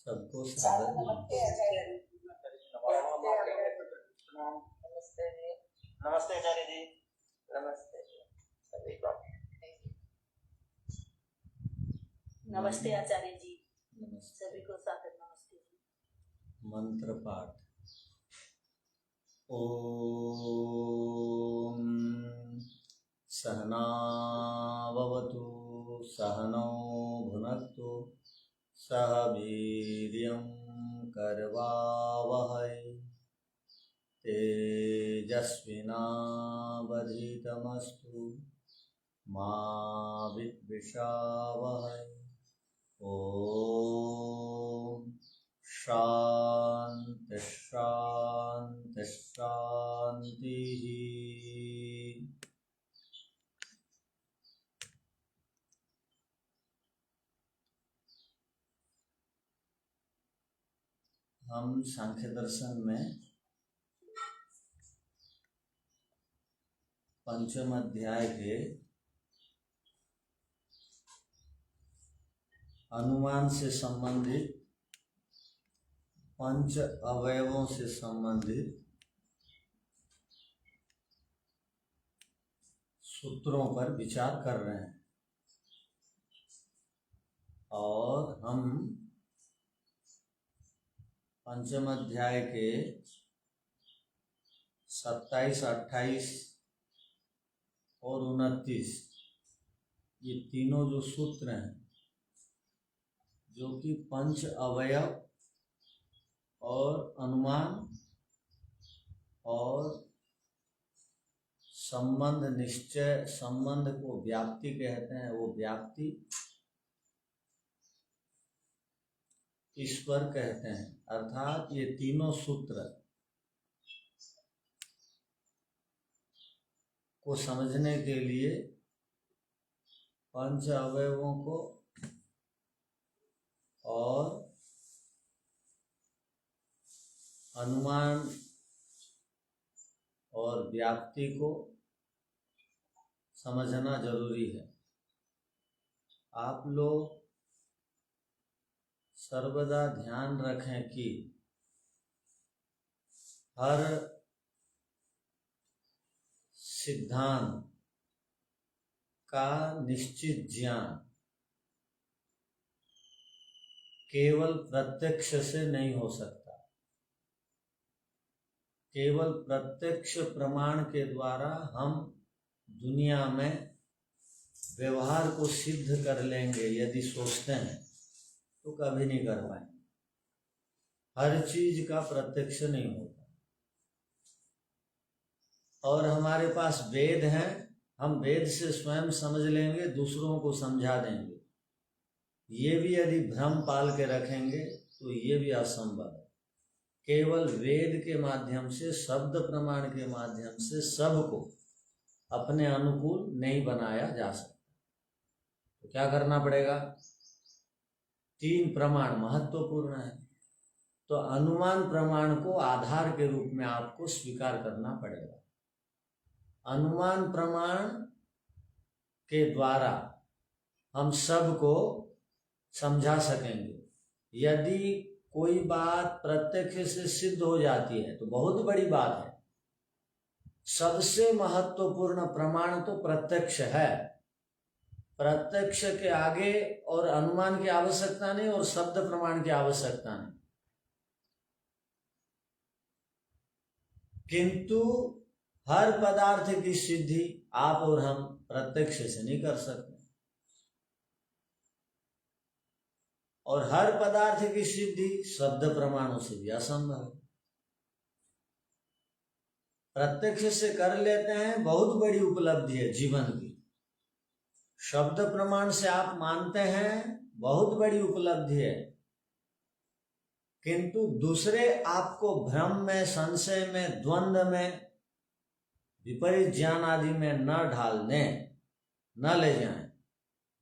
सबको सादर नमस्ते जी। नमस्ते आचार्य जी। नमस्ते जी सभी को। नमस्ते आचार्य जी, नमस्ते। सभी को सादर नमस्ते जी। मंत्र पाठ। ओम सहनाववतु सहनौ भुनक्तु सह वीर्यं करवावहै तेजस्विनावधीतमस्तु मा विद्विषावहै। ओम शांति शांति शांति। हम सांख्य दर्शन में पंचम अध्याय के अनुमान से संबंधित पंच अवयवों से संबंधित सूत्रों पर विचार कर रहे हैं और हम पंचम अध्याय के 27, 28 और 29 ये तीनों जो सूत्र हैं जो कि पंच अवयव और अनुमान और संबंध निश्चय, संबंध को व्याप्ति कहते हैं, वो व्याप्ति ईश्वर कहते हैं। अर्थात ये तीनों सूत्र को समझने के लिए पंच अवयवों को और अनुमान और व्याप्ति को समझना जरूरी है। आप लोग सर्वदा ध्यान रखें कि हर सिद्धांत का निश्चित ज्ञान केवल प्रत्यक्ष से नहीं हो सकता। केवल प्रत्यक्ष प्रमाण के द्वारा हम दुनिया में व्यवहार को सिद्ध कर लेंगे यदि सोचते हैं तो कभी नहीं कर पाएंगे। हर चीज का प्रत्यक्ष नहीं होता। और हमारे पास वेद हैं, हम वेद से स्वयं समझ लेंगे, दूसरों को समझा देंगे। ये भी यदि भ्रम पाल के रखेंगे तो ये भी असंभव है। केवल वेद के माध्यम से, शब्द प्रमाण के माध्यम से सबको अपने अनुकूल नहीं बनाया जा सकता। तो क्या करना पड़ेगा? 3 प्रमाण महत्वपूर्ण है। तो अनुमान प्रमाण को आधार के रूप में आपको स्वीकार करना पड़ेगा। अनुमान प्रमाण के द्वारा हम सबको समझा सकेंगे। यदि कोई बात प्रत्यक्ष से सिद्ध हो जाती है तो बहुत बड़ी बात है। सबसे महत्वपूर्ण प्रमाण तो प्रत्यक्ष है। प्रत्यक्ष के आगे और अनुमान की आवश्यकता नहीं और शब्द प्रमाण की आवश्यकता नहीं। किंतु हर पदार्थ की सिद्धि आप और हम प्रत्यक्ष से नहीं कर सकते और हर पदार्थ की सिद्धि शब्द प्रमाणों से भी असंभव है। प्रत्यक्ष से कर लेते हैं, बहुत बड़ी उपलब्धि है जीवन की। शब्द प्रमाण से आप मानते हैं, बहुत बड़ी उपलब्धि है। किंतु दूसरे आपको भ्रम में, संशय में, द्वंद्व में, विपरीत ज्ञान आदि में न ढालने, न ले जाएं।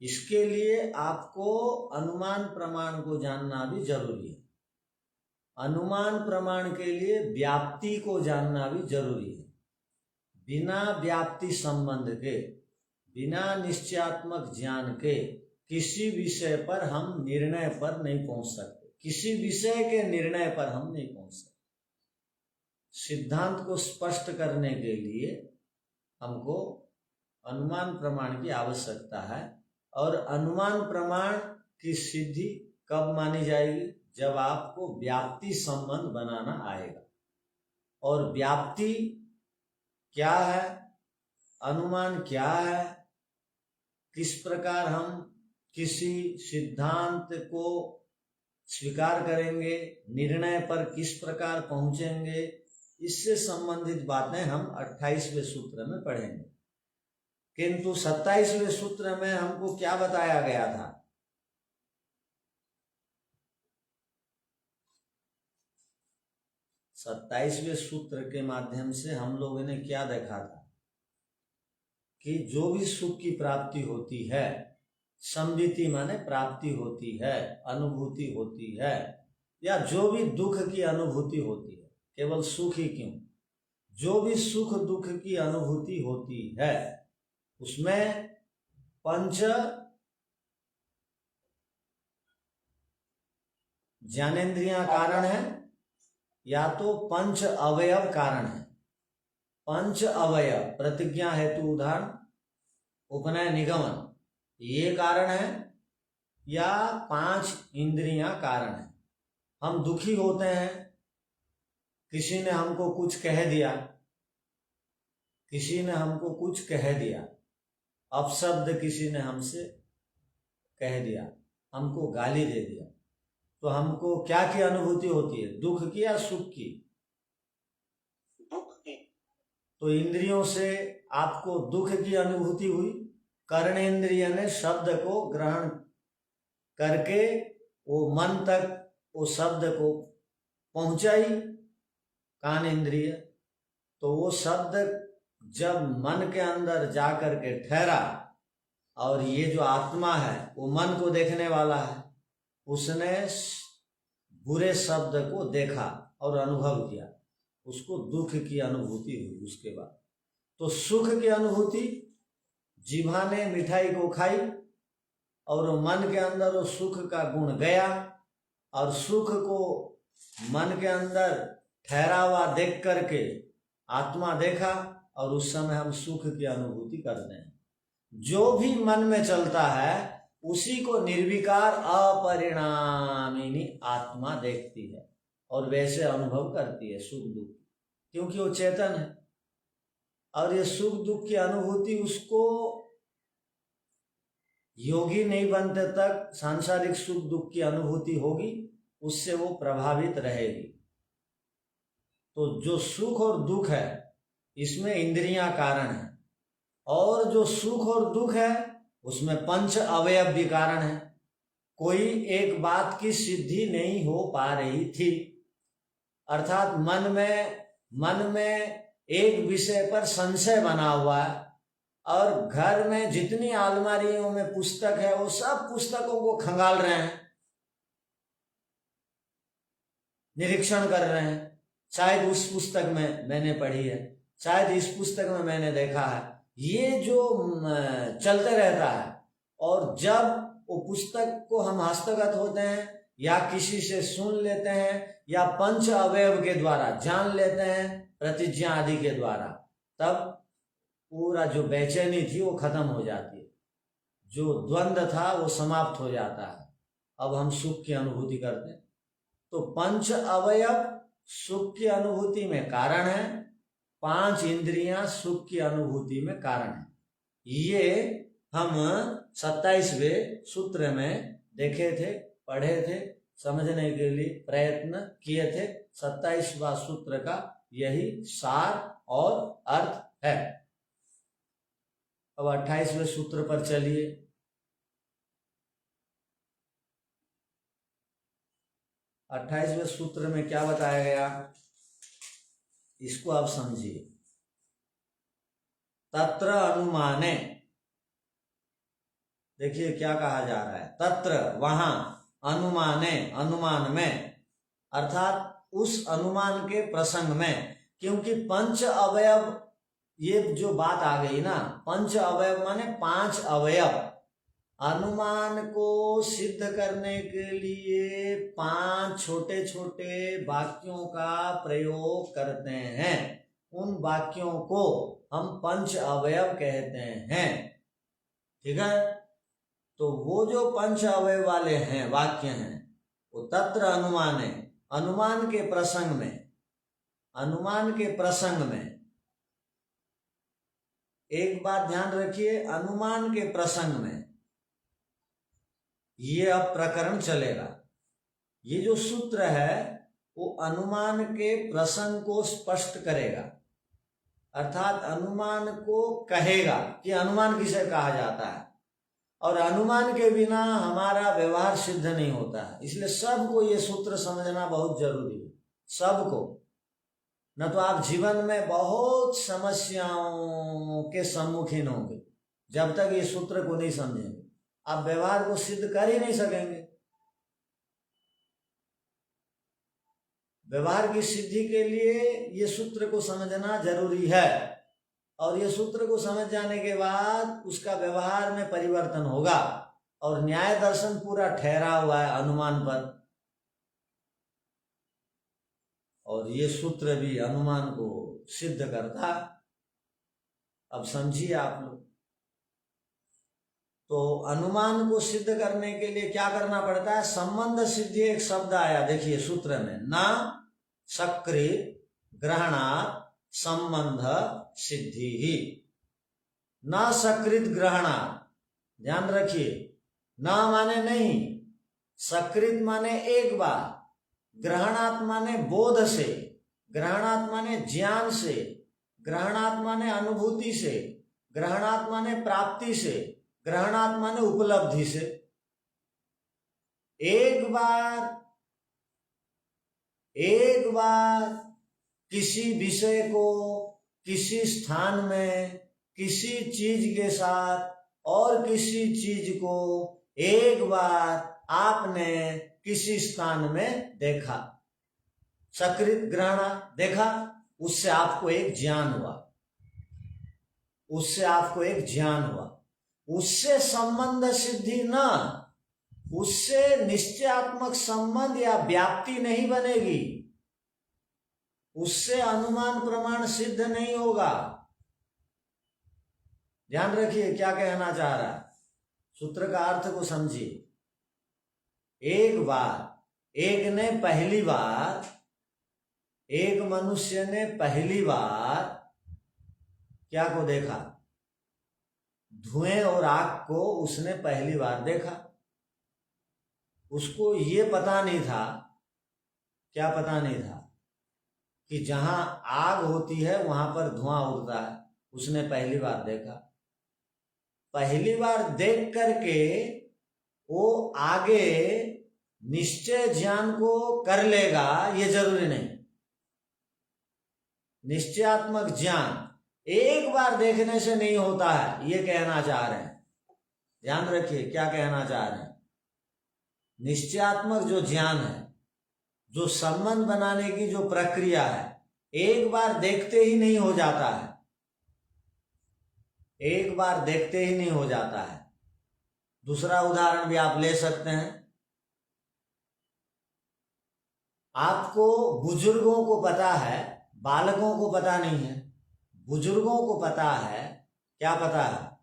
इसके लिए आपको अनुमान प्रमाण को जानना भी जरूरी है। अनुमान प्रमाण के लिए व्याप्ति को जानना भी जरूरी है। बिना व्याप्ति संबंध के, बिना निश्चयात्मक ज्ञान के किसी विषय पर हम निर्णय पर नहीं पहुंच सकते। किसी विषय के निर्णय पर हम नहीं पहुंच सकते। सिद्धांत को स्पष्ट करने के लिए हमको अनुमान प्रमाण की आवश्यकता है, और अनुमान प्रमाण की सिद्धि कब मानी जाएगी? जब आपको व्याप्ति संबंध बनाना आएगा। और व्याप्ति क्या है, अनुमान क्या है, किस प्रकार हम किसी सिद्धांत को स्वीकार करेंगे, निर्णय पर किस प्रकार पहुंचेंगे, इससे संबंधित बातें हम 28वें सूत्र में पढ़ेंगे। किंतु 27वें सूत्र में हमको क्या बताया गया था? 27वें सूत्र के माध्यम से हम लोगों ने क्या देखा था कि जो भी सुख की प्राप्ति होती है, संविति माने प्राप्ति होती है, अनुभूति होती है, या जो भी दुख की अनुभूति होती है, केवल सुख ही क्यों, जो भी सुख दुख की अनुभूति होती है उसमें पंच ज्ञानेन्द्रियां कारण है या तो पंच अवयव कारण है। पंच अवयव प्रतिज्ञा हेतु उदाहरण, उपनय निगमन, ये कारण है, या 5 इंद्रियां कारण है। हम दुखी होते हैं, किसी ने हमको कुछ कह दिया, किसी ने हमको कुछ कह दिया, अपशब्द किसी ने हमसे कह दिया, हमको गाली दे दिया, तो हमको क्या की अनुभूति होती है? दुख की या सुख की? दुख की। तो इंद्रियों से आपको दुख की अनुभूति हुई, कर्णेंद्रिय ने शब्द को ग्रहण करके वो मन तक वो शब्द को पहुंचाई, कान इंद्रिय, तो वो शब्द जब मन के अंदर जाकर के ठहरा, और ये जो आत्मा है वो मन को देखने वाला है, उसने बुरे शब्द को देखा और अनुभव किया, उसको दुख की अनुभूति हुई। उसके बाद तो सुख की अनुभूति, जीभा ने मिठाई को खाई और मन के अंदर वो सुख का गुण गया, और सुख को मन के अंदर ठहरा हुआ देख करके आत्मा देखा, और उस समय हम सुख की अनुभूति करते हैं। जो भी मन में चलता है उसी को निर्विकार अपरिणामिनी आत्मा देखती है और वैसे अनुभव करती है सुख दुख, क्योंकि वो चेतन है। और ये सुख दुख की अनुभूति उसको योगी नहीं बनते तक सांसारिक सुख दुख की अनुभूति होगी, उससे वो प्रभावित रहेगी। तो जो सुख और दुख है इसमें इंद्रियां कारण है, और जो सुख और दुख है उसमें पंच अवयव भी कारण है। कोई एक बात की सिद्धि नहीं हो पा रही थी, अर्थात मन में एक विषय पर संशय बना हुआ है, और घर में जितनी अलमारियों में पुस्तक है वो सब पुस्तकों को खंगाल रहे हैं, निरीक्षण कर रहे हैं, शायद उस पुस्तक में मैंने पढ़ी है, शायद इस पुस्तक में मैंने देखा है, ये जो चलते रहता है। और जब वो पुस्तक को हम हस्तगत होते हैं या किसी से सुन लेते हैं या पंच अवयव के द्वारा जान लेते हैं, प्रतिज्ञा आदि के द्वारा, तब पूरा जो बेचैनी थी वो खत्म हो जाती है, जो द्वंद्व था वो समाप्त हो जाता है। अब हम सुख की अनुभूति करते हैं। तो पंच अवयव सुख की अनुभूति में कारण है, 5 इंद्रियां सुख की अनुभूति में कारण है। ये हम 27वें सूत्र में देखे थे, पढ़े थे, समझने के लिए प्रयत्न किए थे। 27वां सूत्र का यही सार और अर्थ है। अब 28वें सूत्र पर चलिए। 28वें सूत्र में क्या बताया गया, इसको आप समझिए। तत्र अनुमाने, देखिए क्या कहा जा रहा है, तत्र वहां, अनुमाने अनुमान में, अर्थात उस अनुमान के प्रसंग में, क्योंकि पंच अवयव, ये जो बात आ गई ना, पंच अवयव माने 5 अवयव, अनुमान को सिद्ध करने के लिए 5 छोटे छोटे वाक्यों का प्रयोग करते हैं। उन वाक्यों को हम पंच अवयव कहते हैं। ठीक है, तो वो जो पंच अवयव वाले हैं वाक्य हैं वो तत्र अनुमान है। अनुमान के प्रसंग में एक बात ध्यान रखिए, अनुमान के प्रसंग में ये अब प्रकरण चलेगा। ये जो सूत्र है वो अनुमान के प्रसंग को स्पष्ट करेगा, अर्थात अनुमान को कहेगा कि अनुमान किसे कहा जाता है। और अनुमान के बिना हमारा व्यवहार सिद्ध नहीं होता है, इसलिए सबको ये सूत्र समझना बहुत जरूरी है, सबको। न तो आप जीवन में बहुत समस्याओं के सम्मुखीन होंगे जब तक ये सूत्र को नहीं समझेंगे। आप व्यवहार को सिद्ध कर ही नहीं सकेंगे। व्यवहार की सिद्धि के लिए ये सूत्र को समझना जरूरी है, और ये सूत्र को समझ जाने के बाद उसका व्यवहार में परिवर्तन होगा। और न्याय दर्शन पूरा ठहरा हुआ है अनुमान पर, और ये सूत्र भी अनुमान को सिद्ध करता। अब समझिए आप लोग, तो अनुमान को सिद्ध करने के लिए क्या करना पड़ता है? संबंध सिद्धि एक शब्द आया, देखिए सूत्र में, न सकृत ग्रहणात् संबंध सिद्धि ही। न सकृत ग्रहणात्, ध्यान रखिए, न माने नहीं, सकृत माने एक बार, ग्रहणात् माने बोध से, ग्रहणात् माने ज्ञान से, ग्रहणात् माने अनुभूति से, ग्रहणात् माने प्राप्ति से, ग्रहणात् माने उपलब्धि से। एक बार किसी विषय को किसी स्थान में किसी चीज के साथ और किसी चीज को एक बार आपने किसी स्थान में देखा, सकृत ग्रहण देखा, उससे आपको एक ज्ञान हुआ, उससे संबंध सिद्धि न, उससे निश्चयात्मक संबंध या व्याप्ति नहीं बनेगी, उससे अनुमान प्रमाण सिद्ध नहीं होगा। ध्यान रखिए क्या कहना चाह रहा है, सूत्र का अर्थ को समझिए। एक मनुष्य ने पहली बार क्या को देखा? धुएं और आग को उसने पहली बार देखा। उसको ये पता नहीं था, क्या पता नहीं था कि जहां आग होती है वहां पर धुआं उड़ता है। उसने पहली बार देखा। पहली बार देख करके वो आगे निश्चय ज्ञान को कर लेगा ये जरूरी नहीं। निश्चयात्मक ज्ञान एक बार देखने से नहीं होता है, ये कहना चाह रहे हैं। ध्यान रखिए क्या कहना चाह रहे हैं। निश्चयात्मक जो ज्ञान है, जो संबंध बनाने की जो प्रक्रिया है, एक बार देखते ही नहीं हो जाता है, एक बार देखते ही नहीं हो जाता है। दूसरा उदाहरण भी आप ले सकते हैं। आपको बुजुर्गों को पता है, बालकों को पता नहीं है। बुजुर्गों को पता है, क्या पता है?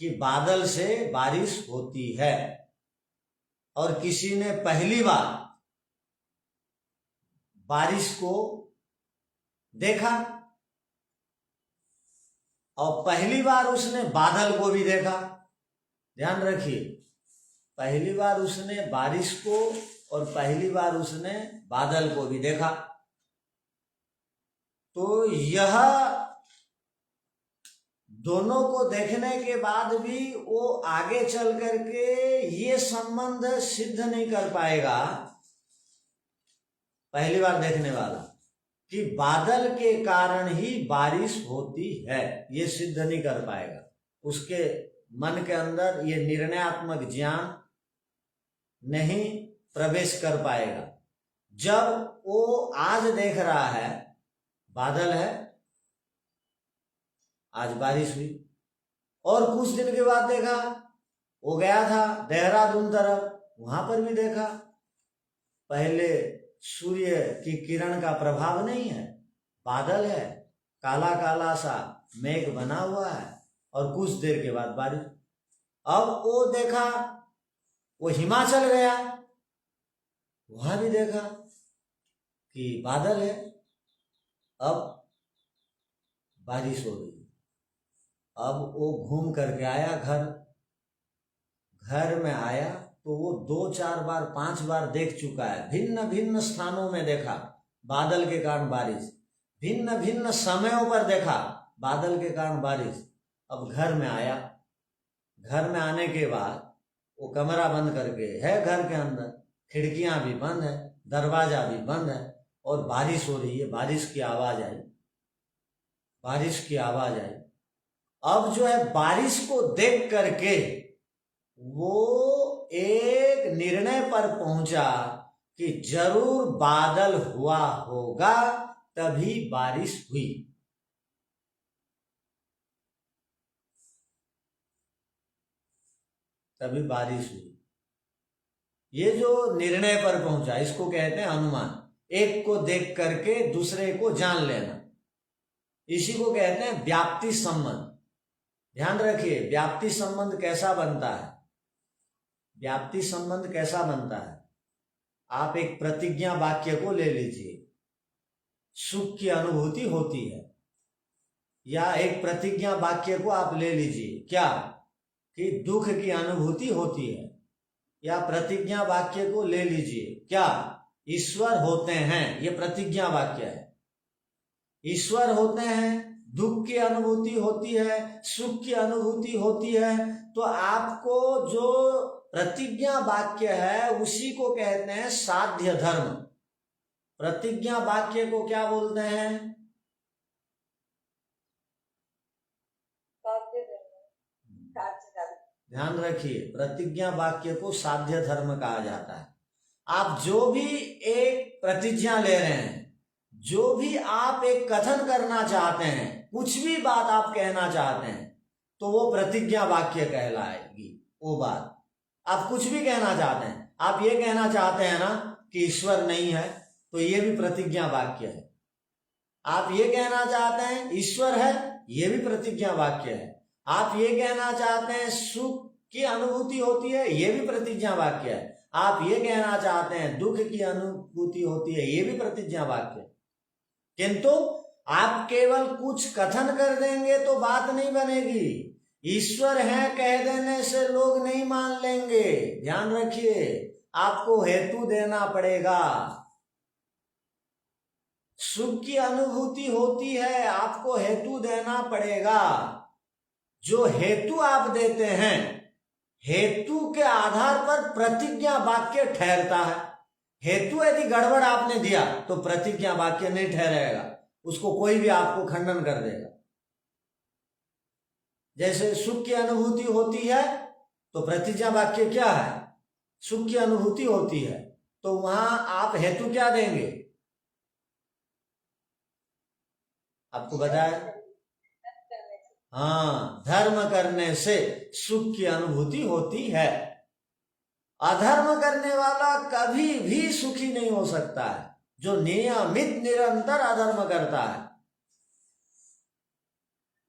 कि बादल से बारिश होती है। और किसी ने पहली बार बारिश को देखा और पहली बार उसने बादल को भी देखा। ध्यान रखिए, पहली बार उसने बारिश को और पहली बार उसने बादल को भी देखा। तो यह दोनों को देखने के बाद भी वो आगे चल करके ये संबंध सिद्ध नहीं कर पाएगा, पहली बार देखने वाला, कि बादल के कारण ही बारिश होती है, ये सिद्ध नहीं कर पाएगा। उसके मन के अंदर ये निर्णयात्मक ज्ञान नहीं प्रवेश कर पाएगा। जब वो आज देख रहा है बादल है, आज बारिश हुई, और कुछ दिन के बाद देखा वो गया था देहरादून तरफ, वहां पर भी देखा पहले सूर्य की किरण का प्रभाव नहीं है, बादल है, काला काला सा मेघ बना हुआ है और कुछ देर के बाद बारिश। अब वो देखा, वो हिमाचल गया, वहां भी देखा कि बादल है, अब बारिश हो रही। अब वो घूम करके आया घर में आया तो वो 2-4 बार 5 बार देख चुका है, भिन्न भिन्न स्थानों में देखा बादल के कारण बारिश, भिन्न भिन्न समयों पर देखा बादल के कारण बारिश। अब घर में आया, घर में आने के बाद वो कमरा बंद करके है, घर के अंदर खिड़कियां भी बंद है, दरवाजा भी बंद है और बारिश हो रही है, बारिश की आवाज आई, बारिश की आवाज आई। अब जो है बारिश को देख करके वो एक निर्णय पर पहुंचा कि जरूर बादल हुआ होगा तभी बारिश हुई। तभी बारिश हुई। ये जो निर्णय पर पहुंचा इसको कहते हैं अनुमान, एक को देख करके दूसरे को जान लेना, इसी को कहते हैं व्याप्ति संबंध। ध्यान रखिए, व्याप्ति संबंध कैसा बनता है? व्याप्ति संबंध कैसा बनता है? आप एक प्रतिज्ञा वाक्य को ले लीजिए, सुख की अनुभूति होती है, या एक प्रतिज्ञा वाक्य को आप ले लीजिए क्या कि दुख की अनुभूति होती है, या प्रतिज्ञा वाक्य को ले लीजिए क्या ईश्वर होते हैं, ये प्रतिज्ञा वाक्य है। ईश्वर होते हैं, दुख की अनुभूति होती है, सुख की अनुभूति होती है, तो आपको जो प्रतिज्ञा वाक्य है उसी को कहते हैं साध्य धर्म। प्रतिज्ञा वाक्य को क्या बोलते हैं? ध्यान रखिए, प्रतिज्ञा वाक्य को साध्य धर्म कहा जाता है। आप जो भी एक प्रतिज्ञा ले रहे हैं, जो भी आप एक कथन करना चाहते हैं, कुछ भी बात आप कहना चाहते हैं, तो वो प्रतिज्ञा वाक्य कहलाएगी। वो बात आप कुछ भी कहना चाहते हैं, आप ये कहना चाहते हैं ना कि ईश्वर नहीं है, तो ये भी प्रतिज्ञा वाक्य है। आप ये कहना चाहते हैं ईश्वर है, ये भी प्रतिज्ञा वाक्य है। आप ये कहना चाहते हैं सुख की अनुभूति होती है, ये भी प्रतिज्ञा वाक्य है। आप ये कहना चाहते हैं दुख की अनुभूति होती है, ये भी प्रतिज्ञा वाक्य है। किंतु आप केवल कुछ कथन कर देंगे तो बात नहीं बनेगी। ईश्वर है कह देने से लोग नहीं मान लेंगे। ध्यान रखिए, आपको हेतु देना पड़ेगा। सुख की अनुभूति होती है, आपको हेतु देना पड़ेगा। जो हेतु आप देते हैं, हेतु के आधार पर प्रतिज्ञा वाक्य ठहरता है। हेतु यदि गड़बड़ आपने दिया तो प्रतिज्ञा वाक्य नहीं ठहरेगा, उसको कोई भी आपको खंडन कर देगा। जैसे सुख की अनुभूति होती है तो प्रतिज्ञा वाक्य क्या है? सुख की अनुभूति होती है, तो वहां आप हेतु क्या देंगे? आपको बताया, हाँ, धर्म करने से सुख की अनुभूति होती है। अधर्म करने वाला कभी भी सुखी नहीं हो सकता है। जो नियमित निरंतर अधर्म करता है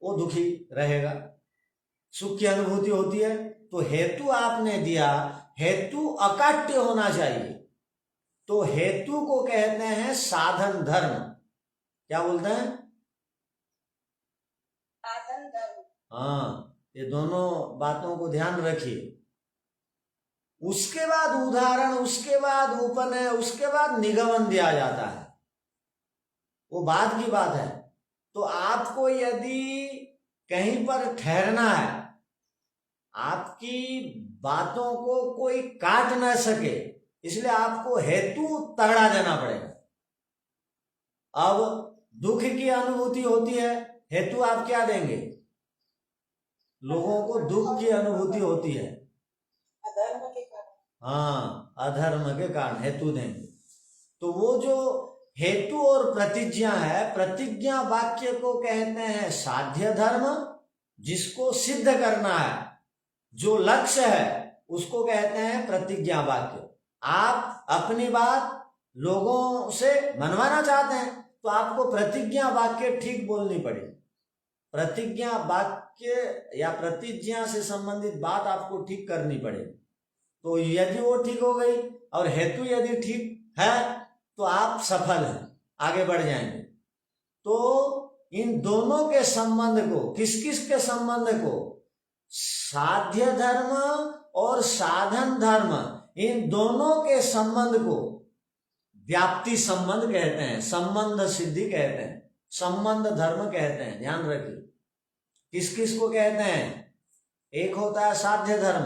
वो दुखी रहेगा। सुख की अनुभूति होती है तो हेतु आपने दिया, हेतु अकाट्य होना चाहिए, तो हेतु को कहते हैं साधन धर्म। क्या बोलते हैं? साधन धर्म। हाँ, ये दोनों बातों को ध्यान रखिए। उसके बाद उदाहरण, उसके बाद उपनय, उसके बाद निगमन दिया जाता है, वो बाद की बात है। तो आपको यदि कहीं पर ठहरना है, आपकी बातों को कोई काट न सके, इसलिए आपको हेतु तगड़ा देना पड़ेगा। अब दुख की अनुभूति होती है, हेतु आप क्या देंगे? लोगों को दुख की अनुभूति होती है, अधर्म के कारण। हाँ, अधर्म के कारण हेतु देंगे। तो वो जो हेतु और प्रतिज्ञा है, प्रतिज्ञा वाक्य को कहते हैं साध्य धर्म, जिसको सिद्ध करना है। जो लक्ष्य है उसको कहते हैं प्रतिज्ञा वाक्य। आप अपनी बात लोगों से मनवाना चाहते हैं तो आपको प्रतिज्ञा वाक्य ठीक बोलनी पड़ेगी। प्रतिज्ञा वाक्य या प्रतिज्ञा से संबंधित बात आपको ठीक करनी पड़ेगी। तो यदि वो ठीक हो गई और हेतु यदि ठीक है तो आप सफल हैं, आगे बढ़ जाएंगे। तो इन दोनों के संबंध को, किस किस के संबंध को, साध्य धर्म और साधन धर्म, इन दोनों के संबंध को व्याप्ति संबंध कहते हैं, संबंध सिद्धि कहते हैं, संबंध धर्म कहते हैं। ध्यान रखिए किस किस को कहते हैं। एक होता है साध्य धर्म,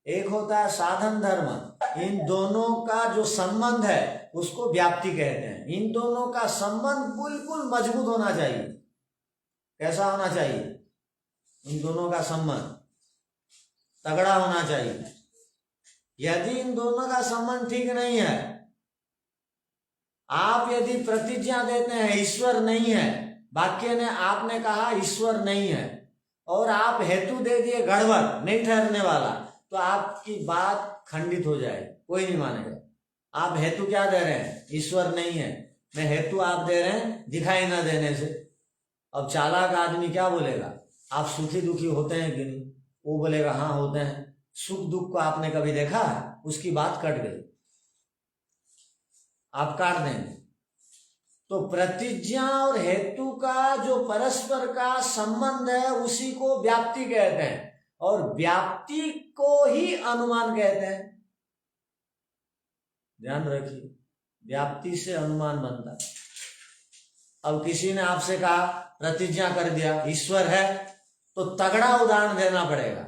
एक होता है साधन धर्म। इन दोनों का जो संबंध है उसको व्याप्ति कहते हैं। इन दोनों का संबंध बिल्कुल मजबूत होना चाहिए। कैसा होना चाहिए? इन दोनों का संबंध तगड़ा होना चाहिए। यदि इन दोनों का संबंध ठीक नहीं है, आप यदि प्रतिज्ञा देते हैं ईश्वर नहीं है, वाक्य ने आपने कहा ईश्वर नहीं है और आप हेतु दे दिए गड़बड़, नहीं ठहरने वाला, तो आपकी बात खंडित हो जाएगी, कोई नहीं मानेगा। आप हेतु क्या दे रहे हैं? ईश्वर नहीं है। मैं हेतु आप दे रहे हैं दिखाई ना देने से। अब चालाक आदमी क्या बोलेगा? आप सुखी दुखी होते हैं कि नहीं? वो बोलेगा हाँ होते हैं। सुख दुख को आपने कभी देखा? उसकी बात कट गई, आप काट देंगे। तो प्रतिज्ञा और हेतु का जो परस्पर का संबंध है उसी को व्याप्ति कहते हैं और व्याप्ति को ही अनुमान कहते हैं। ध्यान रखिए, व्याप्ति से अनुमान बनता है। अब किसी ने आपसे कहा, प्रतिज्ञा कर दिया ईश्वर है, तो तगड़ा उदाहरण देना पड़ेगा।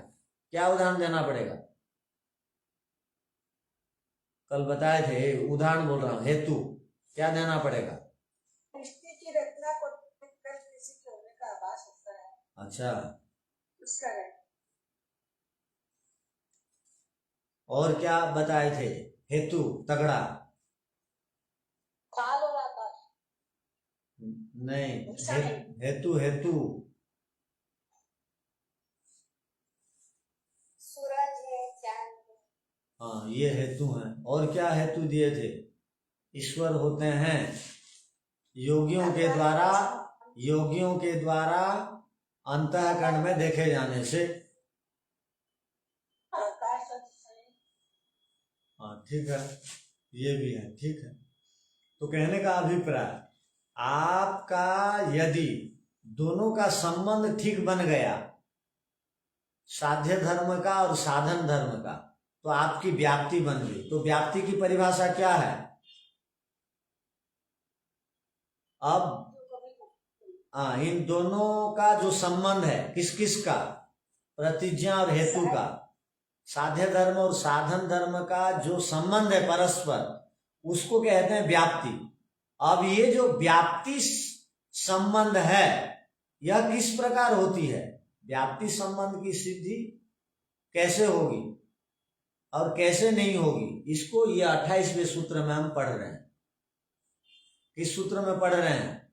क्या उदाहरण देना पड़ेगा? कल बताए थे, उदाहरण बोल रहा हूं, हेतु क्या देना पड़ेगा? सृष्टि की रचना को देखकर किसी के होने का आभास होता है। अच्छा, उसका है। और क्या बताए थे? हेतु तगड़ा काल और आकाश नहीं, हेतु हेतु सूरज है, चांद है। हाँ, ये हेतु हैं। और क्या हेतु दिए थे? ईश्वर होते हैं योगियों के द्वारा अंतःकरण में देखे जाने से। आकाश और शनि। हाँ ठीक है, ये भी है, ठीक है। तो कहने का अभिप्राय, आपका यदि दोनों का संबंध ठीक बन गया, साध्य धर्म का और साधन धर्म का, तो आपकी व्याप्ति बन गई। तो व्याप्ति की परिभाषा क्या है? अब इन दोनों का जो संबंध है, किस किस का? प्रतिज्ञा और हेतु का, साध्य धर्म और साधन धर्म का जो संबंध है परस्पर, उसको कहते हैं व्याप्ति। अब ये जो व्याप्ति संबंध है, यह किस प्रकार होती है? व्याप्ति संबंध की सिद्धि कैसे होगी और कैसे नहीं होगी, इसको ये 28वें सूत्र में हम पढ़ रहे हैं। किस सूत्र में पढ़ रहे हैं?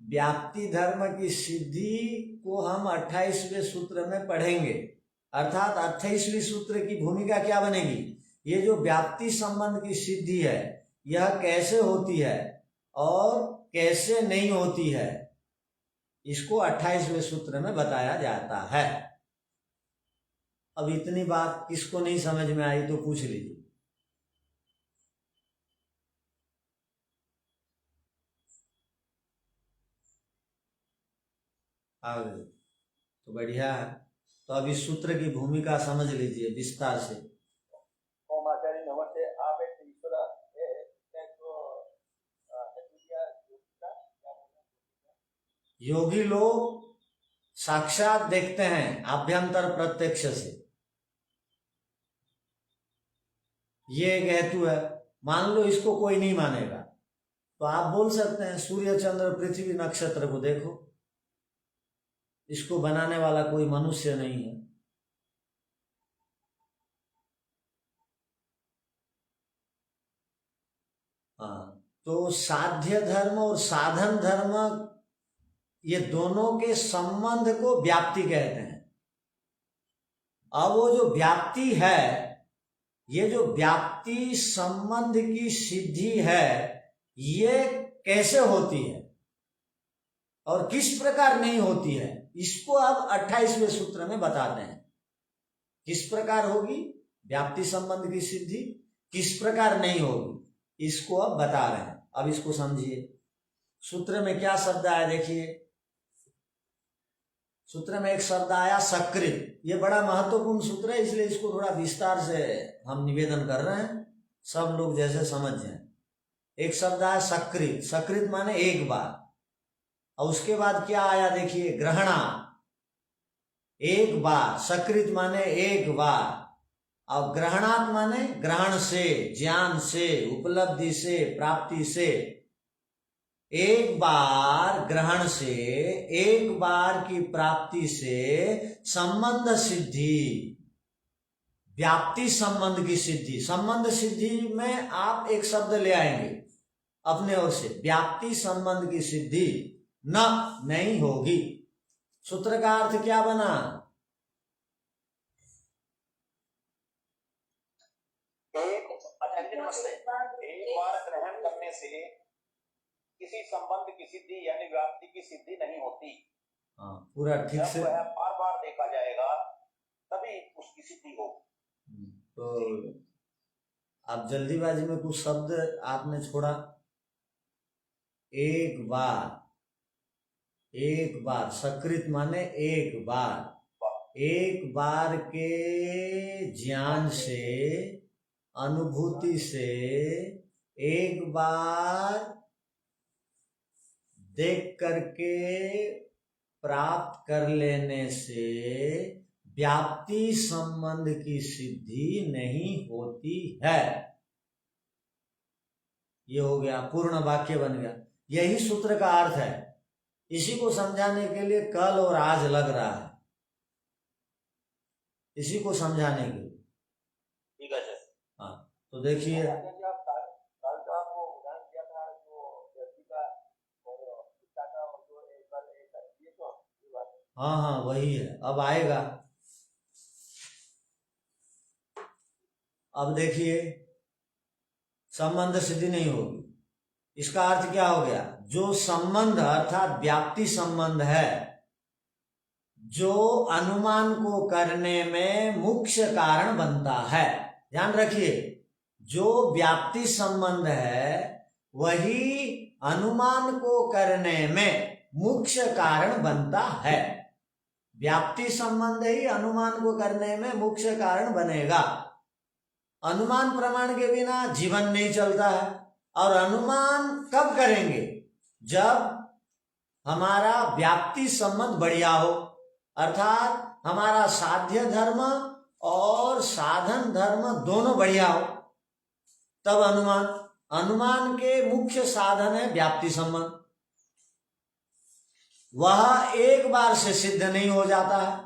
व्याप्ति धर्म की सिद्धि को हम 28वें सूत्र में पढ़ेंगे। अर्थात 28वें सूत्र की भूमिका क्या बनेगी? ये जो व्याप्ति संबंध की सिद्धि है, यह कैसे होती है और कैसे नहीं होती है, इसको 28वें सूत्र में बताया जाता है। अब इतनी बात किसको नहीं समझ में आई तो पूछ लीजिए। आगे तो बढ़िया है। तो अब इस सूत्र की भूमिका समझ लीजिए विस्तार से। ओम आचार्य नमस्ते। आप एक ईश्वर है, योगी लोग साक्षात देखते हैं आभ्यंतर प्रत्यक्ष से, ये एक हेतु है। मान लो इसको कोई नहीं मानेगा तो आप बोल सकते हैं सूर्य चंद्र पृथ्वी नक्षत्र को देखो, इसको बनाने वाला कोई मनुष्य नहीं है। हाँ, तो साध्य धर्म और साधन धर्म, ये दोनों के संबंध को व्याप्ति कहते हैं। अब वो जो व्याप्ति है, ये जो व्याप्ति संबंध की सिद्धि है, ये कैसे होती है और किस प्रकार नहीं होती है, इसको अब 28वें सूत्र में बताते हैं। किस प्रकार होगी व्याप्ति संबंध की सिद्धि, किस प्रकार नहीं होगी, इसको अब बता रहे हैं। अब इसको समझिए। सूत्र में क्या शब्द आया देखिए। सूत्र में एक शब्द आया सकृत। ये बड़ा महत्वपूर्ण सूत्र है, इसलिए इसको थोड़ा विस्तार से हम निवेदन कर रहे हैं, सब लोग जैसे समझ जाएं। एक शब्द आया सकृत। सकृत माने एक बार, और उसके बाद क्या आया देखिए ग्रहणा, एक बार। सकृत माने एक बार, और ग्रहणात माने ग्रहण से, ज्ञान से, उपलब्धि से, प्राप्ति से। एक बार ग्रहण से, एक बार की प्राप्ति से संबंध सिद्धि, व्याप्ति संबंध की सिद्धि। संबंध सिद्धि में आप एक शब्द ले आएंगे अपने ओर से, व्याप्ति संबंध की सिद्धि नहीं होगी। सूत्र का अर्थ क्या बना? एक बार ग्रहण करने से किसी संबंध की सिद्धि यानी व्याप्ति की सिद्धि नहीं होती। हाँ, पूरा ठीक से। जब वह बार बार देखा जाएगा तभी उसकी सिद्धि होगी। तो आप जल्दीबाजी में कुछ शब्द आपने छोड़ा। एक बार, एक बार। सकृत माने एक बार। एक बार के ज्ञान से, अनुभूति से, एक बार देख करके प्राप्त कर लेने से व्याप्ति संबंध की सिद्धि नहीं होती है। ये हो गया, पूर्ण वाक्य बन गया। यही सूत्र का अर्थ है। इसी को समझाने के लिए कल और आज लग रहा है, इसी को समझाने के लिए। ठीक है सर। हाँ, तो देखिए हाँ हाँ वही है, अब आएगा। अब देखिए संबंध सिद्धि नहीं होगी, इसका अर्थ क्या हो गया? जो संबंध अर्थात व्याप्ति संबंध है, जो अनुमान को करने में मुख्य कारण बनता है। ध्यान रखिए, जो व्याप्ति संबंध है वही अनुमान को करने में मुख्य कारण बनता है। व्याप्ति संबंध ही अनुमान को करने में मुख्य कारण बनेगा। अनुमान प्रमाण के बिना जीवन नहीं चलता है। और अनुमान कब करेंगे? जब हमारा व्याप्ति संबंध बढ़िया हो, अर्थात हमारा साध्य धर्म और साधन धर्म दोनों बढ़िया हो, तब अनुमान के मुख्य साधन है व्याप्ति संबंध। वह एक बार से सिद्ध नहीं हो जाता है,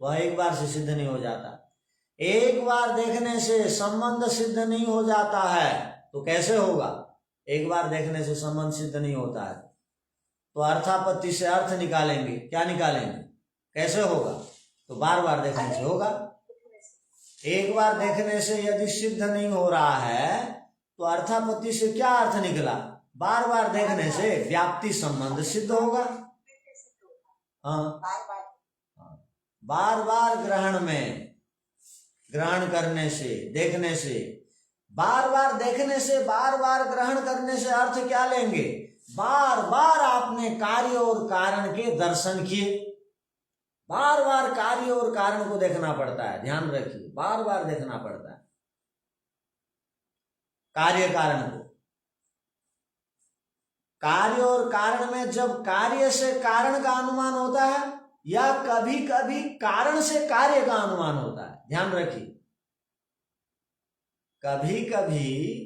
वह एक बार से सिद्ध नहीं हो जाता। एक बार देखने से संबंध सिद्ध नहीं हो जाता है तो कैसे होगा? एक बार देखने से संबंध सिद्ध नहीं होता है तो अर्थापत्ति से अर्थ निकालेंगे। क्या निकालेंगे? कैसे होगा? तो बार बार देखने से होगा। एक बार देखने से यदि सिद्ध नहीं हो रहा है तो अर्थापत्ति से क्या अर्थ निकला? बार बार देखने से व्याप्ति संबंध सिद्ध होगा। हाँ, बार बार ग्रहण में, ग्रहण करने से, देखने से, बार बार देखने से, बार बार ग्रहण करने से अर्थ क्या लेंगे? बार बार आपने कार्य और कारण के दर्शन किए। बार बार कार्य और कारण को देखना पड़ता है, ध्यान रखिए, बार बार देखना पड़ता है कार्य कारण को। कार्य और कारण में जब कार्य से कारण का अनुमान होता है या कभी कभी कारण से कार्य का अनुमान होता है, ध्यान रखिए। कभी कभी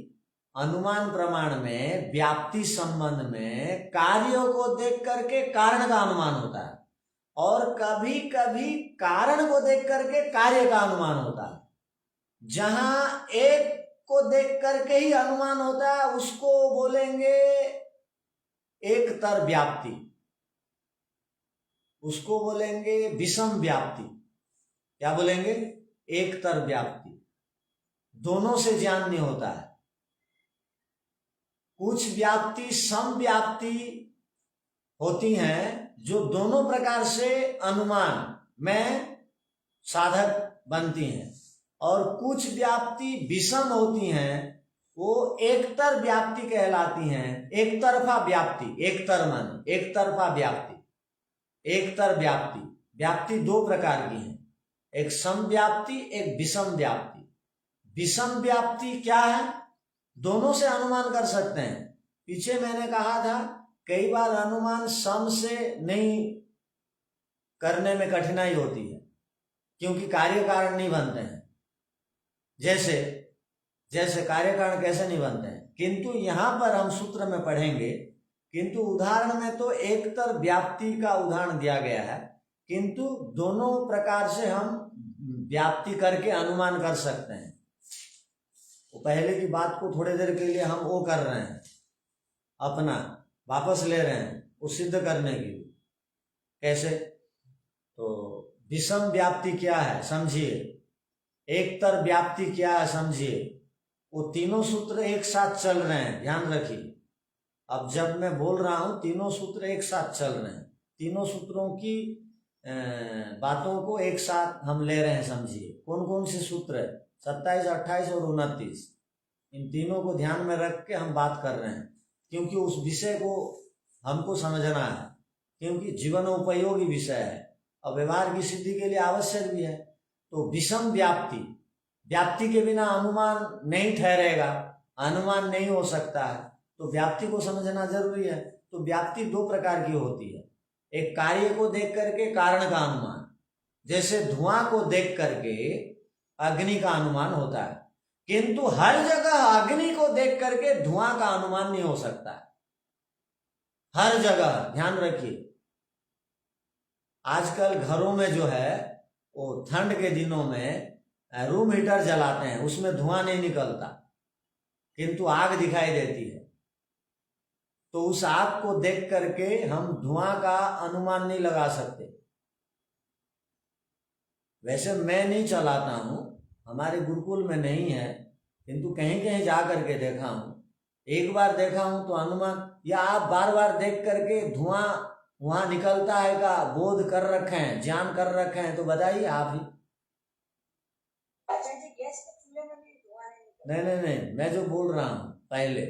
अनुमान प्रमाण में, व्याप्ति संबंध में कार्यों को देख करके कारण का अनुमान होता है और कभी कभी कारण को देख करके कार्य का अनुमान होता है। जहां एक को देख करके ही अनुमान होता है उसको बोलेंगे एक तर व्याप्ति, उसको बोलेंगे विषम व्याप्ति। क्या बोलेंगे? एक तर व्याप्ति। दोनों से ज्ञान नहीं होता है। कुछ व्याप्ति सम व्याप्ति होती हैं जो दोनों प्रकार से अनुमान में साधक बनती हैं, और कुछ व्याप्ति विषम होती हैं, वो एकतर व्याप्ति कहलाती हैं। एक तरफा व्याप्ति, एक तर मान एक तरफा व्याप्ति, एक तर व्याप्ति। व्याप्ति दो प्रकार की है, एक सम व्याप्ति, एक विषम व्याप्ति। विषम व्याप्ति क्या है? दोनों से अनुमान कर सकते हैं। पीछे मैंने कहा था कई बार अनुमान सम से नहीं करने में कठिनाई होती है, क्योंकि कार्य कारण नहीं बनते हैं। जैसे कार्य कारण कैसे नहीं बनते हैं, किंतु यहां पर हम सूत्र में पढ़ेंगे। किंतु उदाहरण में तो एकतर व्याप्ति का उदाहरण दिया गया है, किंतु दोनों प्रकार से हम व्याप्ति करके अनुमान कर सकते हैं। तो पहले की बात को थोड़ी देर के लिए हम वो कर रहे हैं, अपना वापस ले रहे हैं, वो सिद्ध करने के लिए। कैसे? तो विषम व्याप्ति क्या है समझिए, एकतर व्याप्ति क्या है समझिए। वो तीनों सूत्र एक साथ चल रहे हैं, ध्यान रखिए। अब जब मैं बोल रहा हूं तीनों सूत्र एक साथ चल रहे हैं, तीनों सूत्रों की बातों को एक साथ हम ले रहे हैं, समझिए। कौन कौन से सूत्र है? 27, 28 और 29। इन तीनों को ध्यान में रख के हम बात कर रहे हैं, क्योंकि उस विषय को हमको समझना है, क्योंकि जीवन उपयोगी विषय है और व्यवहार की सिद्धि के लिए आवश्यक भी है। तो विषम व्याप्ति, व्याप्ति के बिना अनुमान नहीं ठहरेगा, अनुमान नहीं हो सकता है, तो व्याप्ति को समझना जरूरी है। तो व्याप्ति दो प्रकार की होती है, एक कार्य को देख करके कारण का अनुमान, जैसे धुआं को देख करके अग्नि का अनुमान होता है, किंतु हर जगह अग्नि को देख करके धुआं का अनुमान नहीं हो सकता है। हर जगह ध्यान रखिए। आजकल घरों में जो है वो ठंड के दिनों में रूम हीटर जलाते हैं, उसमें धुआं नहीं निकलता, किंतु आग दिखाई देती है। तो उस आग को देख करके हम धुआं का अनुमान नहीं लगा सकते। वैसे मैं नहीं चलाता हूं, हमारे गुरुकुल में नहीं है, किंतु कहीं कहीं जा करके देखा हूं। एक बार देखा हूं तो अनुमान, या आप बार बार देख करके धुआं वहां निकलता है का बोध कर रखे हैं, ज्ञान कर रखे हैं, तो बताइए आप ही। अच्छा जी, गैस के चूल्हे में भी धुआं नहीं निकलता? नहीं, मैं जो बोल रहा हूं पहले,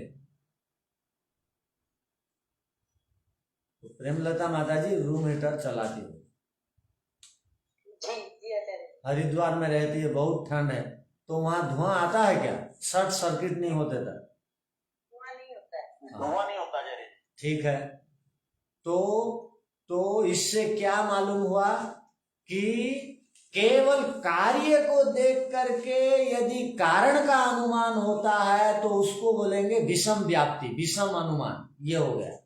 तो प्रेमलता माता जी रूम हीटर चलाती हो, जी आचार्य। हरिद्वार में रहती है, बहुत ठंड है, तो वहां धुआं आता है क्या? शॉर्ट सर्किट नहीं होते था? धुआं नहीं होता है। धुआं नहीं होता जरे। ठीक है। तो इससे क्या मालूम हुआ कि केवल कार्य को देख करके यदि कारण का अनुमान होता है तो उसको बोलेंगे विषम व्याप्ति, विषम अनुमान। ये हो गया।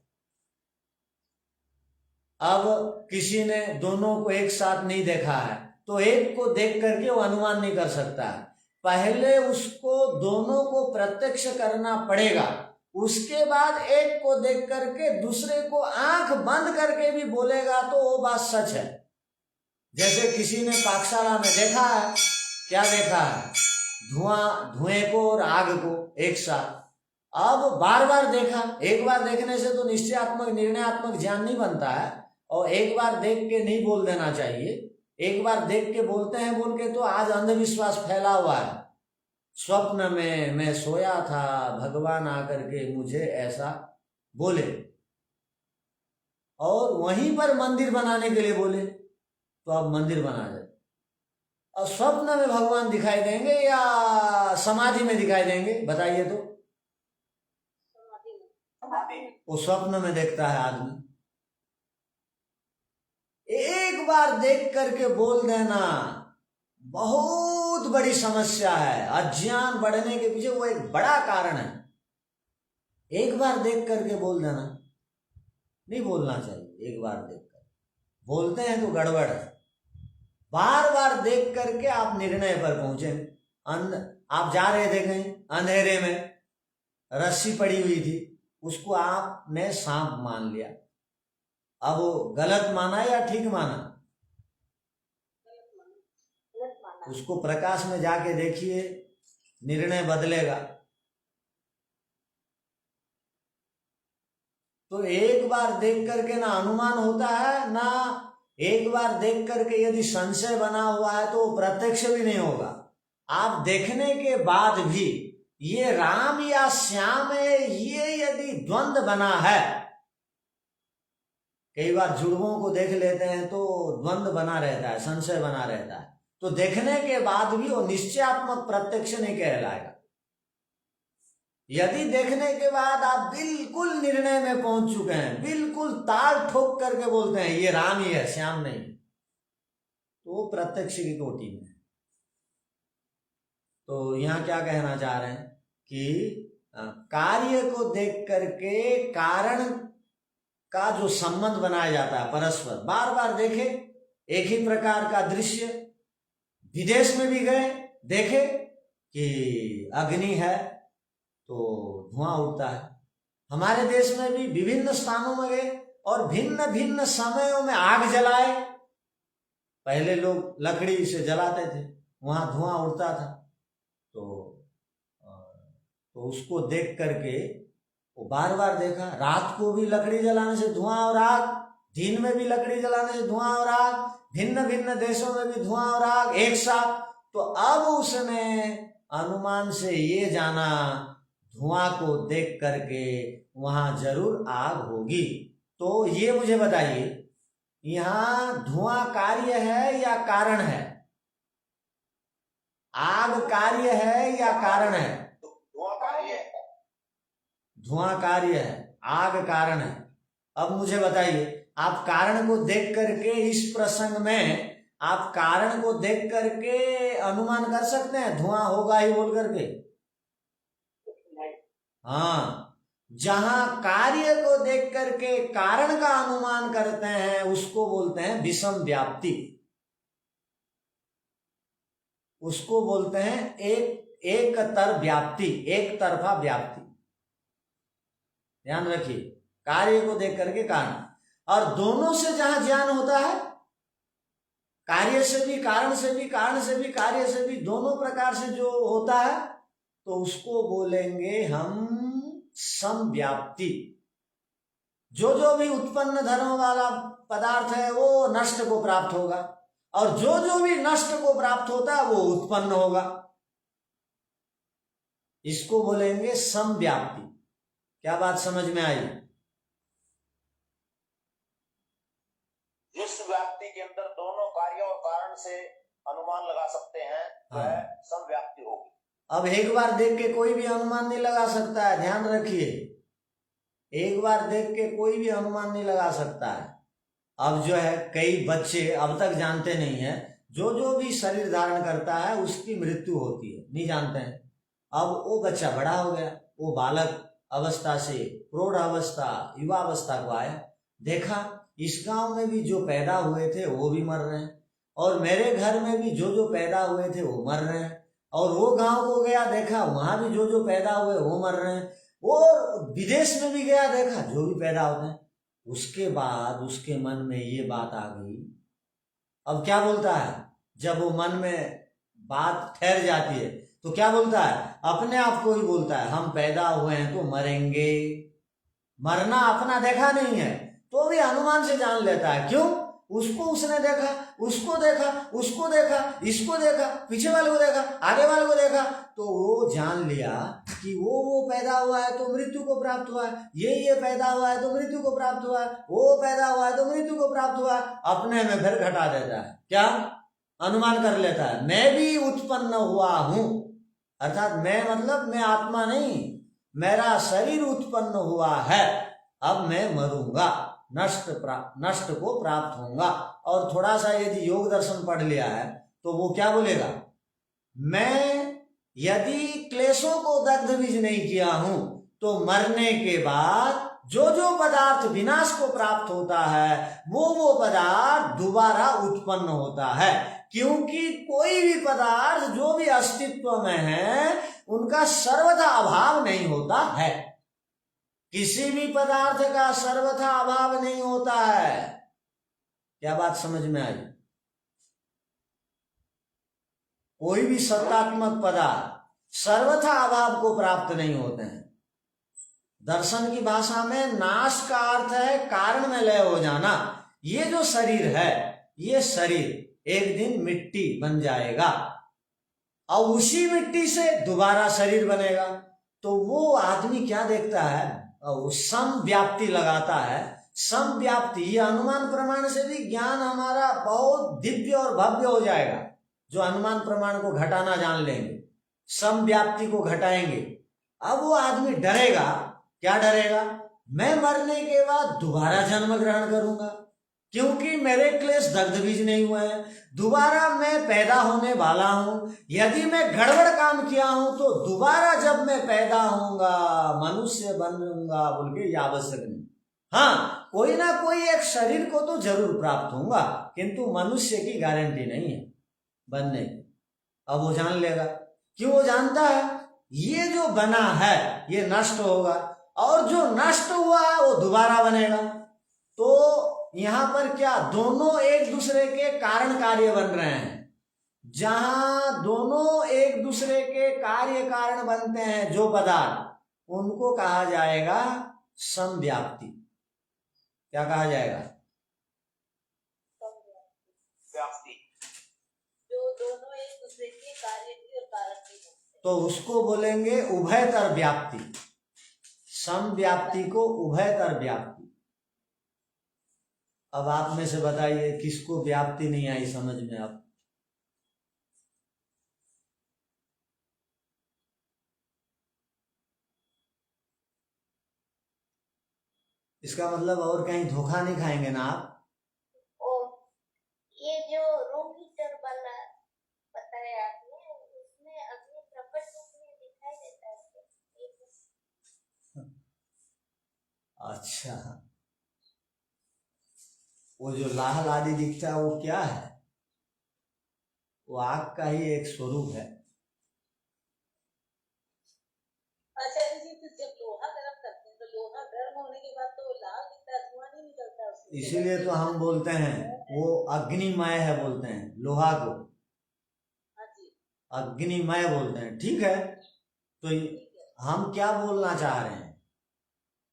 अब किसी ने दोनों को एक साथ नहीं देखा है तो एक को देख करके वो अनुमान नहीं कर सकता है, पहले उसको दोनों को प्रत्यक्ष करना पड़ेगा, उसके बाद एक को देख करके दूसरे को आंख बंद करके भी बोलेगा तो वो बात सच है। जैसे किसी ने पाकशाला में देखा है, क्या देखा है? धुएं को और आग को एक साथ। अब बार बार देखा, एक बार देखने से तो निश्चयात्मक निर्णयात्मक ज्ञान नहीं बनता है, और एक बार देख के नहीं बोल देना चाहिए। एक बार देख के बोलते हैं बोल के तो आज अंधविश्वास फैला हुआ है। स्वप्न में मैं सोया था, भगवान आकर के मुझे ऐसा बोले, और वहीं पर मंदिर बनाने के लिए बोले, तो अब मंदिर बना जाए। और स्वप्न में भगवान दिखाई देंगे या समाधि में दिखाई देंगे? बताइए तो। वो स्वप्न में देखता है आदमी। एक बार देख करके बोल देना बहुत बड़ी समस्या है। अज्ञान बढ़ने के पीछे वो एक बड़ा कारण है। एक बार देख करके बोल देना नहीं बोलना चाहिए। एक बार देख कर बोलते हैं तो गड़बड़ है। बार बार देख करके आप निर्णय पर पहुंचे। आप जा रहे थे कहीं अंधेरे में, रस्सी पड़ी हुई थी, उसको आपने सांप मान लिया, अब वो गलत माना या ठीक माना? गलत माना। उसको प्रकाश में जाके देखिए, निर्णय बदलेगा। तो एक बार देख करके ना अनुमान होता है, ना एक बार देख करके यदि संशय बना हुआ है तो प्रत्यक्ष भी नहीं होगा। आप देखने के बाद भी ये राम या श्याम है, ये यदि द्वंद्व बना है, कई बार जुड़वों को देख लेते हैं तो द्वंद्व बना रहता है, संशय बना रहता है, तो देखने के बाद भी वो निश्चयात्मक प्रत्यक्ष नहीं कहलाएगा। यदि देखने के बाद आप बिल्कुल निर्णय में पहुंच चुके हैं, बिल्कुल ताल ठोक करके बोलते हैं ये राम ही है, श्याम नहीं, तो वो प्रत्यक्ष की कोटि में। तो यहां क्या कहना चाह रहे हैं कि कार्य को देख करके कारण का जो संबंध बनाया जाता है परस्पर, बार बार देखे एक ही प्रकार का दृश्य, विदेश में भी गए देखे कि अग्नि है तो धुआं उठता है, हमारे देश में भी विभिन्न स्थानों में गए और भिन्न भिन्न समयों में आग जलाए। पहले लोग लकड़ी से जलाते थे, वहां धुआं उठता था, तो उसको देख करके वो बार बार देखा। रात को भी लकड़ी जलाने से धुआं और आग, दिन में भी लकड़ी जलाने से धुआं और आग, भिन्न भिन्न देशों में भी धुआं और आग एक साथ। तो अब उसने अनुमान से ये जाना, धुआं को देख करके वहां जरूर आग होगी। तो ये मुझे बताइए, यहां धुआं कार्य है या कारण है? आग कार्य है या कारण है? धुआं कार्य है। धुआं कार्य है, आग कारण है। अब मुझे बताइए, आप कारण को देख करके इस प्रसंग में आप कारण को देख करके अनुमान कर सकते हैं धुआं होगा ही बोल करके? हाँ, जहां कार्य को देख करके कारण का अनुमान करते हैं उसको बोलते हैं विषम व्याप्ति, उसको बोलते हैं एक तर व्याप्ति, एक तरफा व्याप्ति। ध्यान रखिए, कार्य को देख करके कारण, और दोनों से जहां ज्ञान होता है, कार्य से भी, कारण से भी, कारण से भी, कार्य से भी, दोनों प्रकार से जो होता है, तो उसको बोलेंगे हम समव्याप्ति। जो जो भी उत्पन्न धर्म वाला पदार्थ है वो नष्ट को प्राप्त होगा, और जो जो भी नष्ट को प्राप्त होता है वो उत्पन्न होगा, इसको बोलेंगे समव्याप्ति। क्या बात समझ में आई? जिस व्याप्ति के अंदर दोनों कार्य और कारण से अनुमान लगा सकते हैं वह समव्याप्ति होगी। अब एक बार देख के कोई भी अनुमान नहीं लगा सकता है, ध्यान रखिए, एक बार देख के कोई भी अनुमान नहीं लगा सकता है। अब जो है, कई बच्चे अब तक जानते नहीं है, जो जो भी शरीर धारण करता है उसकी मृत्यु होती है, नहीं जानते हैं। अब वो बच्चा बड़ा हो गया, वो बालक अवस्था से प्रौढ़ अवस्था, युवा अवस्था को आया, देखा इस गांव में भी जो पैदा हुए थे वो भी मर रहे हैं, और मेरे घर में भी जो जो पैदा हुए थे वो मर रहे हैं, और वो गांव को गया, देखा वहां भी जो जो पैदा हुए वो मर रहे हैं, और विदेश में भी गया, देखा जो भी पैदा होते हैं। उसके बाद उसके मन में ये बात आ गई। अब क्या बोलता है, जब वो मन में बात ठहर जाती है तो क्या बोलता है, अपने आप को ही बोलता है, हम पैदा हुए हैं तो मरेंगे। मरना अपना देखा नहीं है तो भी अनुमान से जान लेता है। क्यों? उसको उसने देखा, उसको देखा, उसको देखा, इसको देखा, पीछे वाले को देखा, आगे वाले को देखा, तो वो जान लिया कि वो पैदा हुआ है तो मृत्यु को प्राप्त हुआ है, ये पैदा हुआ है तो मृत्यु को प्राप्त हुआ है, वो पैदा हुआ है तो मृत्यु को प्राप्त हुआ है। अपने में फिर घटा देता है, क्या अनुमान कर लेता है, मैं भी उत्पन्न हुआ हूं, अर्थात मैं मतलब मैं आत्मा नहीं, मेरा शरीर उत्पन्न हुआ है, अब मैं मरूंगा, नष्ट को प्राप्त होऊंगा। और थोड़ा सा यदि योग दर्शन पढ़ लिया है तो वो क्या बोलेगा, मैं यदि क्लेशों को दग्ध बीज नहीं किया हूं तो मरने के बाद जो जो पदार्थ विनाश को प्राप्त होता है वो पदार्थ दोबारा उत्पन्न होता है, क्योंकि कोई भी पदार्थ जो भी अस्तित्व में है उनका सर्वथा अभाव नहीं होता है। किसी भी पदार्थ का सर्वथा अभाव नहीं होता है। क्या बात समझ में आई? कोई भी सत्तात्मक पदार्थ सर्वथा अभाव को प्राप्त नहीं होते हैं। दर्शन की भाषा में नाश का अर्थ है कारण में लय हो जाना। ये जो शरीर है, ये शरीर एक दिन मिट्टी बन जाएगा और उसी मिट्टी से दोबारा शरीर बनेगा। तो वो आदमी क्या देखता है, वो समव्याप्ति लगाता है। समव्याप्ति, ये अनुमान प्रमाण से भी ज्ञान हमारा बहुत दिव्य और भव्य हो जाएगा, जो अनुमान प्रमाण को घटाना जान लेंगे, समव्याप्ति को घटाएंगे। अब वो आदमी डरेगा, क्या डरेगा? मैं मरने के बाद दोबारा जन्म ग्रहण करूंगा, क्योंकि मेरे क्लेश दग्ध बीज नहीं हुए हैं, दोबारा मैं पैदा होने वाला हूं। यदि मैं गड़बड़ काम किया हूं तो दोबारा जब मैं पैदा होऊंगा मनुष्य बनूंगा बोल के ये आवश्यक नहीं। हाँ, कोई ना कोई एक शरीर को तो जरूर प्राप्त होगा, किंतु मनुष्य की गारंटी नहीं है बनने की। अब वो जान लेगा, क्यों? वो जानता है ये जो बना है ये नष्ट होगा, और जो नष्ट हुआ है वो दोबारा बनेगा। तो यहां पर क्या, दोनों एक दूसरे के कारण कार्य बन रहे हैं। जहां दोनों एक दूसरे के कार्य कारण बनते हैं जो पदार्थ, उनको कहा जाएगा समव्याप्ति। क्या कहा जाएगा? व्याप्ति। जो दोनों एक दूसरे के कार्य की और कारण की होते हैं। तो उसको बोलेंगे उभयतर व्याप्ति। समव्याप्ति को उभयतर व्याप्ति। अब आप में से बताइए किसको व्याप्ति नहीं आई समझ में? आप इसका मतलब और कहीं धोखा नहीं खाएंगे ना आप? ये जो रूम हीटर वाला बताया आपने, उसमें अग्नि प्रकट रूप में दिखाई देता है। अच्छा, वो जो लाल आदि दिखता है वो क्या है? वो आग का ही एक स्वरूप है। आचार्य जी, तो जब लोहा गर्म करते हैं तो लोहा गर्म होने के बाद तो लाल दिखता है, धुआं नहीं निकलता उससे। इसीलिए तो हम बोलते हैं वो अग्निमय है, बोलते हैं लोहा को हाँ जी, अग्निमय बोलते हैं। ठीक है, तो हम क्या बोलना चाह रहे हैं?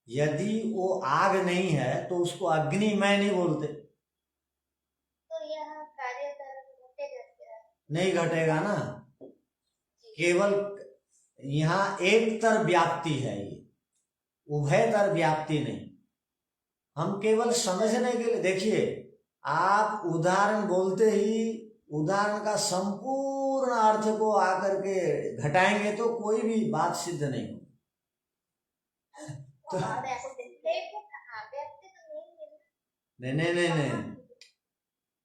यदि वो आग नहीं है तो उसको अग्निमय नहीं बोलते। तो यहाँ कार्य कारण घटेगा क्या? नहीं घटेगा ना, केवल यहाँ एक तर व्याप्ति है, ये उभयतर व्याप्ति नहीं। हम केवल समझने के लिए, देखिए आप उदाहरण बोलते ही उदाहरण का संपूर्ण अर्थ को आकर के घटाएंगे तो कोई भी बात सिद्ध नहीं हो। तो नहीं,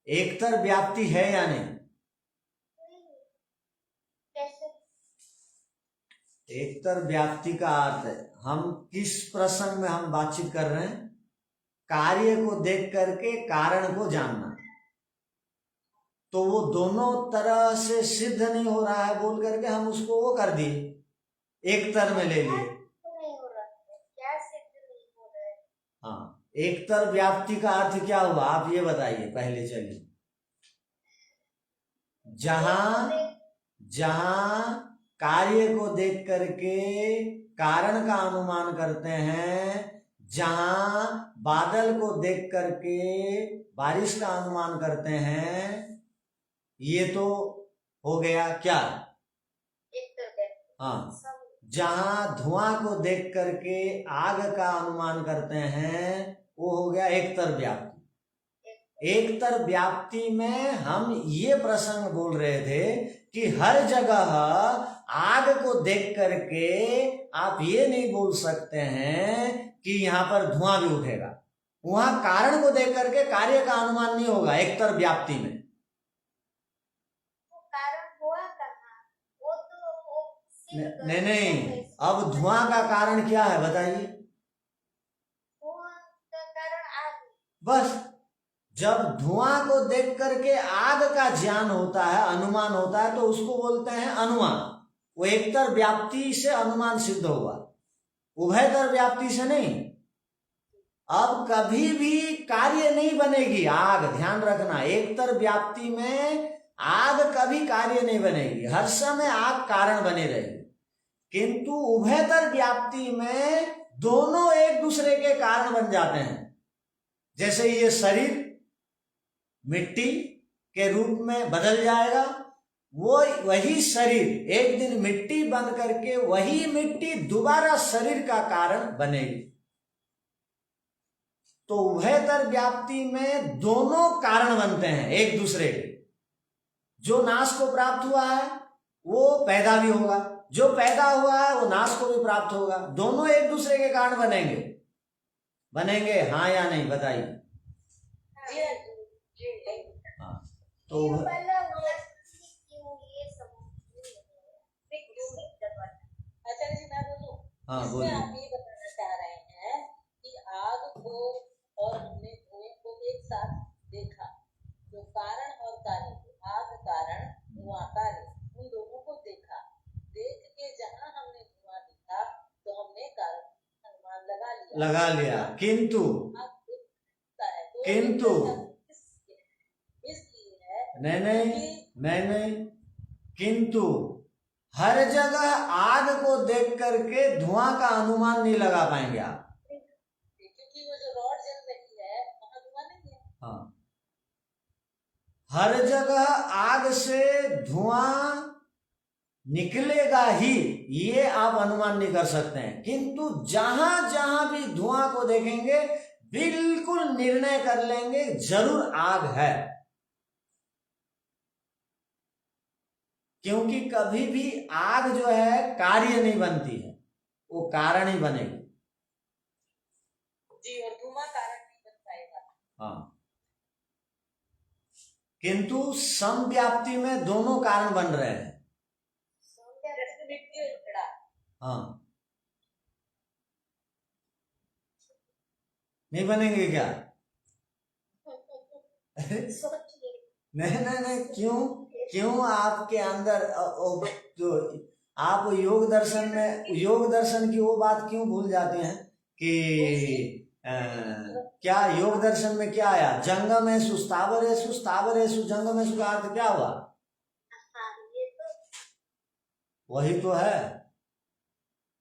एकतर व्याप्ति है या नहीं? एकतर व्याप्ति का अर्थ है, हम किस प्रसंग में हम बातचीत कर रहे हैं? कार्य को देख करके कारण को जानना। तो वो दोनों तरह से सिद्ध नहीं हो रहा है बोल करके हम उसको वो कर दिए, एक तर में ले लिए। हाँ, एक तर व्याप्ति का अर्थ क्या हुआ आप ये बताइए पहले। चलिए, जहां कार्य को देख करके कारण का अनुमान करते हैं, जहां बादल को देख करके बारिश का अनुमान करते हैं, ये तो हो गया क्या? हाँ, जहां धुआं को देख करके आग का अनुमान करते हैं वो हो गया एकतर व्याप्ति। एकतर व्याप्ति में हम ये प्रसंग बोल रहे थे कि हर जगह आग को देख करके आप ये नहीं बोल सकते हैं कि यहाँ पर धुआं भी उठेगा। वहां कारण को देख करके कार्य का अनुमान नहीं होगा एकतर व्याप्ति में। नहीं, अब धुआं का कारण क्या है बताइए? बस जब धुआं को देख करके आग का ज्ञान होता है, अनुमान होता है, तो उसको बोलते हैं अनुमान। वो एकतर व्याप्ति से अनुमान सिद्ध हुआ, उभयतर व्याप्ति से नहीं। अब कभी भी कार्य नहीं बनेगी आग, ध्यान रखना। एकतर व्याप्ति में आग कभी कार्य नहीं बनेगी, हर समय आग कारण बनी रहेगी। किंतु उभयतर व्याप्ति में दोनों एक दूसरे के कारण बन जाते हैं। जैसे ये शरीर मिट्टी के रूप में बदल जाएगा, वो वही शरीर एक दिन मिट्टी बन करके वही मिट्टी दोबारा शरीर का कारण बनेगी। तो उभयतर व्याप्ति में दोनों कारण बनते हैं एक दूसरे के। जो नाश को प्राप्त हुआ है वो पैदा भी होगा, जो पैदा हुआ है वो नाश को भी प्राप्त होगा। दोनों एक दूसरे के कारण बनेंगे, हाँ या नहीं बताइए। हाँ, तो आचार्य जी मैं बोलूं? हाँ इसमें बोलिए। आप ये बताना चाह रहे हैं कि आग को और हमने धुएं को एक साथ देखा, तो कारण और कार्य, आग कारण धुआं कार्य, उन दोनों को देखा। देख के जहां हमने धुआं देखा तो हमने कारण अनुमान लगा लिया। किंतु इसलिए है नहीं, किंतु हर जगह आग को देख करके धुआं का अनुमान नहीं लगा पाएंगे आप, क्योंकि वो जो रॉड जल रही है वहां धुआं नहीं है। हाँ, हर जगह आग से धुआं निकलेगा ही, ये आप अनुमान नहीं कर सकते हैं। किंतु जहां जहां भी धुआं को देखेंगे बिल्कुल निर्णय कर लेंगे जरूर आग है। क्योंकि कभी भी आग जो है कार्य नहीं बनती है, वो कारण ही बनेगी। जी, और धुआं कारण नहीं बन पाएगा। हाँ, किंतु समव्याप्ति में दोनों कारण बन रहे हैं। मिट्टी और घड़ा। हाँ, नहीं बनेंगे क्या? नहीं, क्यों आपके अंदर जो आप योग दर्शन की वो बात क्यों भूल जाते हैं कि क्या योग दर्शन में क्या आया? जंगमेषु स्थावरेषु, स्थावरेषु जंगमेषु का अर्थ क्या हुआ? वही तो है।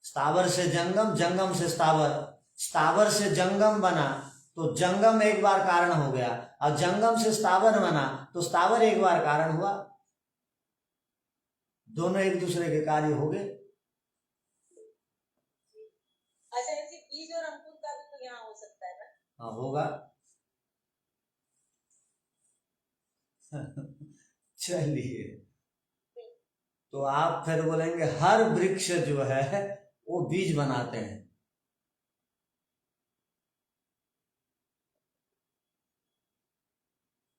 स्थावर से जंगम, जंगम से स्थावर, स्थावर से जंगम बना तो जंगम एक बार कारण हो गया, और जंगम से स्थावर बना तो स्थावर एक बार कारण हुआ। दोनों एक दूसरे के कार्य हो गए। अच्छा, इसी बीज और अंकुर का भी तो यहाँ हो सकता है ना? हाँ, होगा। चलिए, तो आप फिर बोलेंगे हर वृक्ष जो है वो बीज बनाते हैं।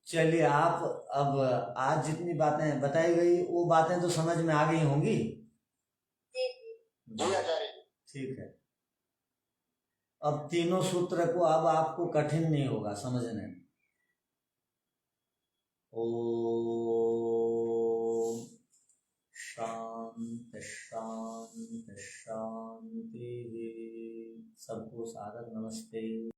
चलिए, आप अब आज जितनी बातें बताई गई वो बातें तो समझ में आ गई होंगी। ठीक है, अब तीनों सूत्र को अब आपको कठिन नहीं होगा समझने में। ओम शांति शांति शांति। सबको सादर नमस्ते।